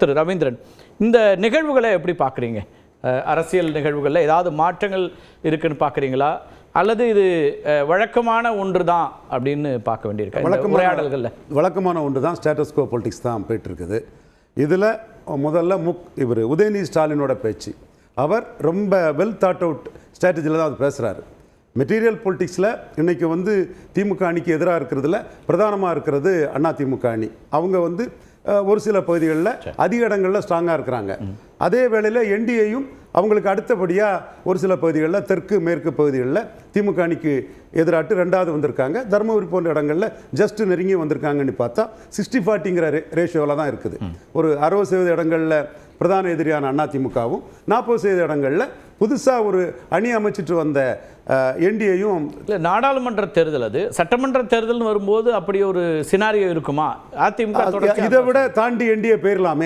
திரு ரவீந்திரன், இந்த நிகழ்வுகளை எப்படி பார்க்குறீங்க? அரசியல் நிகழ்வுகளில் ஏதாவது மாற்றங்கள் இருக்குன்னு பார்க்குறீங்களா, அல்லது இது வழக்கமான ஒன்று தான் அப்படின்னு பார்க்க வேண்டியிருக்கா? உரையாடல்களில் வழக்கமான ஒன்று தான், ஸ்டேட்டஸ்கோ பொலிட்டிக்ஸ் தான் போயிட்டுருக்குது. இதில் முதல்ல இவர் உதயநிதி ஸ்டாலினோட பேச்சு, அவர் ரொம்ப வெல் தாட் அவுட் ஸ்ட்ராட்டஜியில் தான் அது பேசுகிறாரு. மெட்டீரியல் பொலிட்டிக்ஸில் இன்றைக்கி திமுக அணிக்கு எதிராக இருக்கிறதுல பிரதானமாக இருக்கிறது அதிமுக அணி. அவங்க ஒரு சில பகுதிகளில் அதிக இடங்களில் ஸ்ட்ராங்காக இருக்கிறாங்க. அதே வேளையில் என்டிஏயும் அவங்களுக்கு அடுத்தபடியாக ஒரு சில பகுதிகளில் தெற்கு மேற்கு பகுதிகளில் திமுக அணிக்கு எதிராட்டு ரெண்டாவது வந்திருக்காங்க. தருமபுரி போன்ற இடங்களில் ஜஸ்ட் நெருங்கி வந்திருக்காங்கன்னு பார்த்தா 60-40ங்கிற ரேஷியோவில் தான் இருக்குது. ஒரு 60% இடங்களில் பிரதான எதிரியான அதிமுகவும் 40% இடங்களில் புதுசாக ஒரு அணி அமைச்சிட்டு வந்த என்டிஏயும். இல்லை, நாடாளுமன்ற தேர்தல், அது சட்டமன்ற தேர்தல்னு வரும்போது அப்படி ஒரு சினாரியோ இருக்குமா? அதிமுக இதை விட தாண்டி என்டிஏ போயிடலாமே.